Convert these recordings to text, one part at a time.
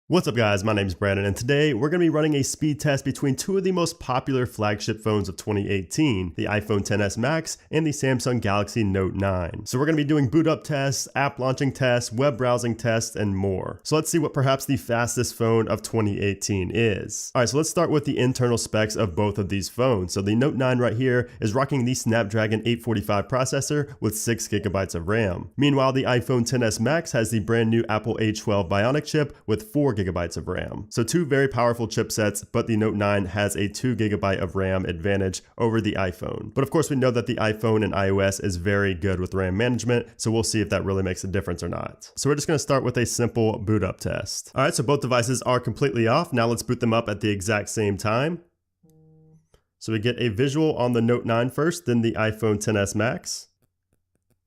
What's up guys, my name is Brandon and today we're going to be running a speed test between two of the most popular flagship phones of 2018, the iPhone XS Max and the Samsung Galaxy Note 9. So we're going to be doing boot up tests, app launching tests, web browsing tests, and more. So let's see what perhaps the fastest phone of 2018 is. Alright, so let's start with the internal specs of both of these phones. So the Note 9 right here is rocking the Snapdragon 845 processor with 6GB of RAM. Meanwhile, the iPhone XS Max has the brand new Apple A12 Bionic chip with 4GB of RAM. So two very powerful chipsets, but the Note 9 has a 2GB of RAM advantage over the iPhone. But of course we know that the iPhone and iOS is very good with RAM management, so we'll see if that really makes a difference or not. So we're just going to start with a simple boot up test. Alright, so both devices are completely off. Now let's boot them up at the exact same time. So we get a visual on the Note 9 first, then the iPhone XS Max.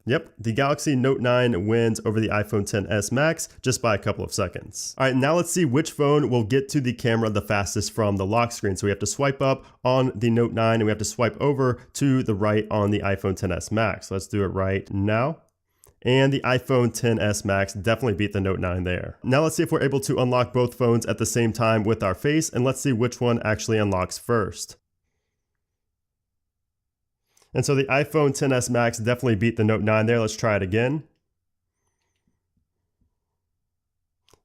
Yep, the Galaxy Note 9 wins over the iPhone XS Max just by a couple of seconds. All right, now let's see which phone will get to the camera the fastest from the lock screen. So we have to swipe up on the Note 9 and we have to swipe over to the right on the iPhone XS Max. Let's do it right now. And the iPhone XS Max definitely beat the Note 9 there. Now let's see if we're able to unlock both phones at the same time with our face, and let's see which one actually unlocks first. And so the iPhone XS Max definitely beat the Note 9 there. Let's try it again.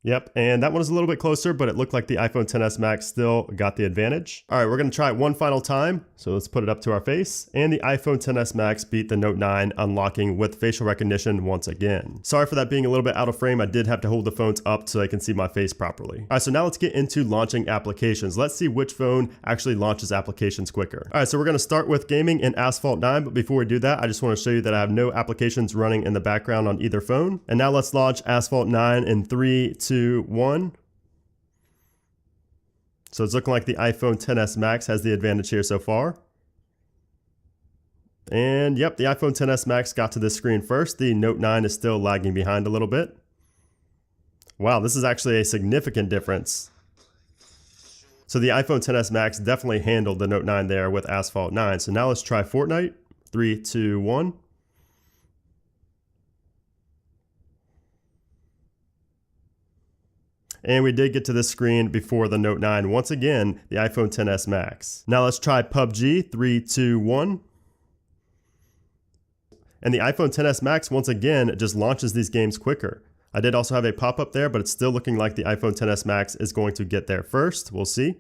Yep, and that one was a little bit closer, but it looked like the iPhone XS Max still got the advantage. All right, we're gonna try it one final time. So let's put it up to our face. And the iPhone XS Max beat the Note 9, unlocking with facial recognition once again. Sorry for that being a little bit out of frame. I did have to hold the phones up so I can see my face properly. All right, so now let's get into launching applications. Let's see which phone actually launches applications quicker. All right, so we're gonna start with gaming in Asphalt 9, but before we do that, I just wanna show you that I have no applications running in the background on either phone. And now let's launch Asphalt 9 in 3, 2, 1. So it's looking like the iPhone XS Max has the advantage here so far. And yep, the iPhone XS Max got to this screen first. The Note 9 is still lagging behind a little bit. Wow, this is actually a significant difference. So the iPhone XS Max definitely handled the Note 9 there with Asphalt 9. So now let's try Fortnite. 3, 2, 1. And we did get to this screen before the Note 9. Once again, the iPhone XS Max. Now let's try PUBG. 3, 2, 1. And the iPhone XS Max, once again, just launches these games quicker. I did also have a pop-up there, but it's still looking like the iPhone XS Max is going to get there first. We'll see.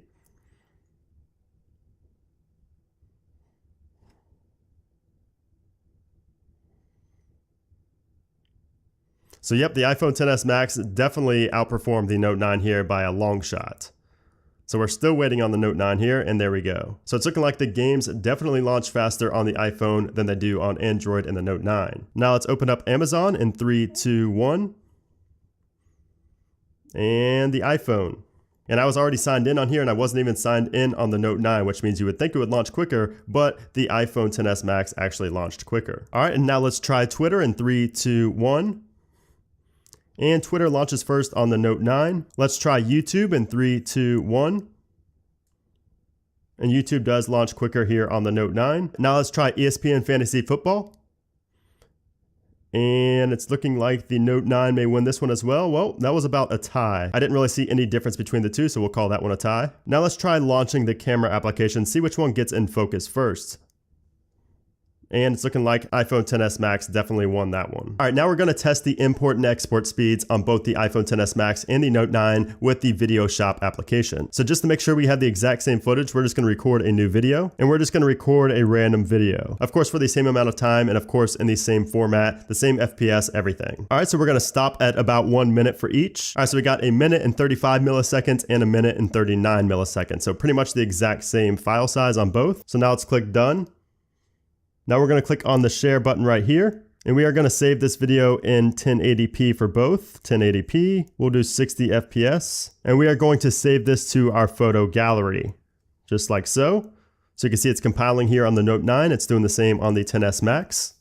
So yep, the iPhone XS Max definitely outperformed the Note 9 here by a long shot. So we're still waiting on the Note 9 here, and there we go. So it's looking like the games definitely launch faster on the iPhone than they do on Android and the Note 9. Now let's open up Amazon in 3, 2, 1. And the iPhone. And I was already signed in on here and I wasn't even signed in on the Note 9, which means you would think it would launch quicker, but the iPhone XS Max actually launched quicker. All right, and now let's try Twitter in 3, 2, 1. And Twitter launches first on the Note 9. Let's try YouTube in 3, 2, 1. And YouTube does launch quicker here on the Note 9. Now let's try ESPN Fantasy Football. And it's looking like the Note 9 may win this one as well. Well, that was about a tie. I didn't really see any difference between the two, so we'll call that one a tie. Now let's try launching the camera application, see which one gets in focus first. And it's looking like iPhone XS Max definitely won that one. All right, now we're gonna test the import and export speeds on both the iPhone XS Max and the Note 9 with the Video Shop application. So just to make sure we have the exact same footage, we're just gonna record a new video, and we're just gonna record a random video. Of course, for the same amount of time, and of course, in the same format, the same FPS, everything. All right, so we're gonna stop at about 1 minute for each. All right, so we got a minute and 35 milliseconds and a minute and 39 milliseconds. So pretty much the exact same file size on both. So now let's click done. Now we're going to click on the share button right here, and we are going to save this video in 1080p for both. 1080p, we'll do 60 FPS, and we are going to save this to our photo gallery, just like so. So you can see it's compiling here on the Note 9. It's doing the same on the XS Max.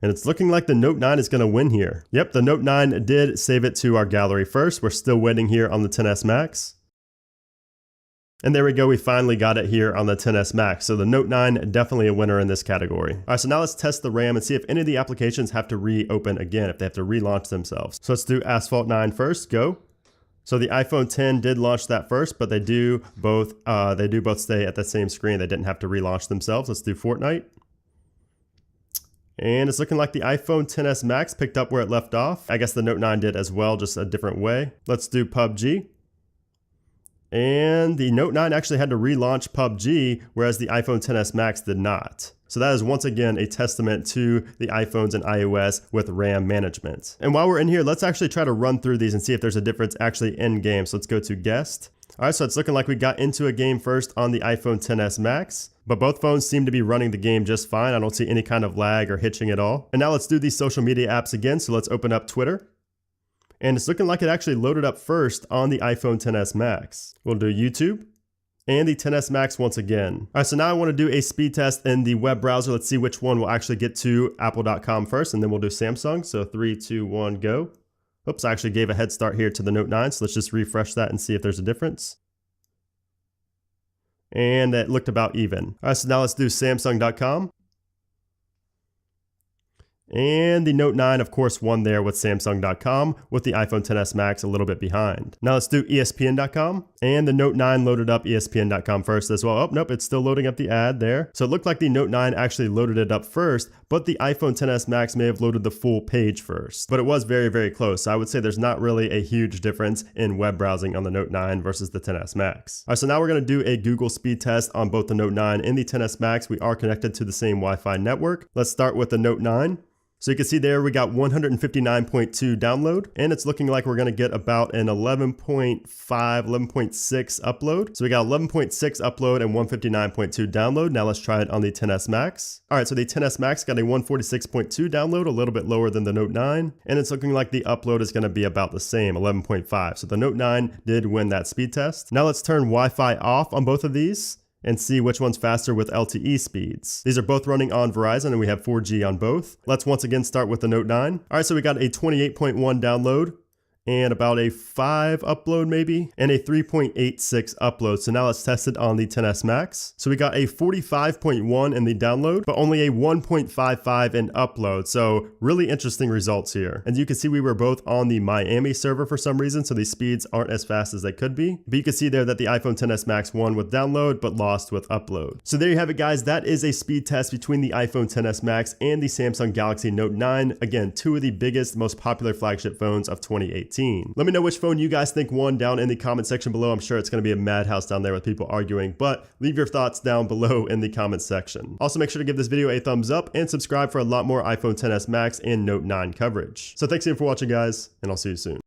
And it's looking like the Note 9 is going to win here. Yep, the Note 9 did save it to our gallery first. We're still waiting here on the XS Max. And there we go, we finally got it here on the XS Max. So the Note 9, definitely a winner in this category. All right, so now let's test the RAM and see if any of the applications have to reopen again, if they have to relaunch themselves. So let's do Asphalt 9 first, go. So the iPhone 10 did launch that first, but they do both stay at the same screen. They didn't have to relaunch themselves. Let's do Fortnite. And it's looking like the iPhone XS Max picked up where it left off. I guess the Note 9 did as well, just a different way. Let's do PUBG. And the Note 9 actually had to relaunch PUBG, whereas the iPhone XS Max did not. So that is once again a testament to the iPhones and iOS with RAM management. And while we're in here, let's actually try to run through these and see if there's a difference actually in game. So let's go to guest. All right, so it's looking like we got into a game first on the iPhone XS Max, but both phones seem to be running the game just fine. I don't see any kind of lag or hitching at all. And now let's do these social media apps again. So let's open up Twitter. And it's looking like it actually loaded up first on the iPhone XS Max. We'll do YouTube and the XS Max once again. All right, so now I want to do a speed test in the web browser. Let's see which one will actually get to apple.com first, and then we'll do Samsung. So 3, 2, 1, go. Oops, I actually gave a head start here to the Note 9, so let's just refresh that and see if there's a difference. And it looked about even. All right, so now let's do Samsung.com. And the Note 9, of course, won there with Samsung.com, with the iPhone XS Max a little bit behind. Now let's do ESPN.com. And the Note 9 loaded up ESPN.com first as well. Oh, nope, it's still loading up the ad there. So it looked like the Note 9 actually loaded it up first, but the iPhone XS Max may have loaded the full page first. But it was very, very close. So I would say there's not really a huge difference in web browsing on the Note 9 versus the XS Max. All right, so now we're going to do a Google speed test on both the Note 9 and the XS Max. We are connected to the same Wi-Fi network. Let's start with the Note 9. So you can see there we got 159.2 download, and it's looking like we're going to get about an 11.5, 11.6 upload. So we got 11.6 upload and 159.2 download. Now let's try it on the XS Max. All right, so the XS Max got a 146.2 download, a little bit lower than the Note 9, and it's looking like the upload is going to be about the same, 11.5. So the Note 9 did win that speed test. Now let's turn Wi-Fi off on both of these and see which one's faster with LTE speeds. These are both running on Verizon and we have 4G on both. Let's once again start with the Note 9. All right, so we got a 28.1 download and about a 5 upload maybe, and a 3.86 upload. So now let's test it on the XS Max. So we got a 45.1 in the download, but only a 1.55 in upload. So really interesting results here. And you can see we were both on the Miami server for some reason, so these speeds aren't as fast as they could be. But you can see there that the iPhone XS Max won with download, but lost with upload. So there you have it, guys. That is a speed test between the iPhone XS Max and the Samsung Galaxy Note 9. Again, two of the biggest, most popular flagship phones of 2018. Let me know which phone you guys think won down in the comment section below. I'm sure it's going to be a madhouse down there with people arguing, but leave your thoughts down below in the comment section. Also, make sure to give this video a thumbs up and subscribe for a lot more iPhone XS Max and Note 9 coverage. So thanks again for watching, guys, and I'll see you soon.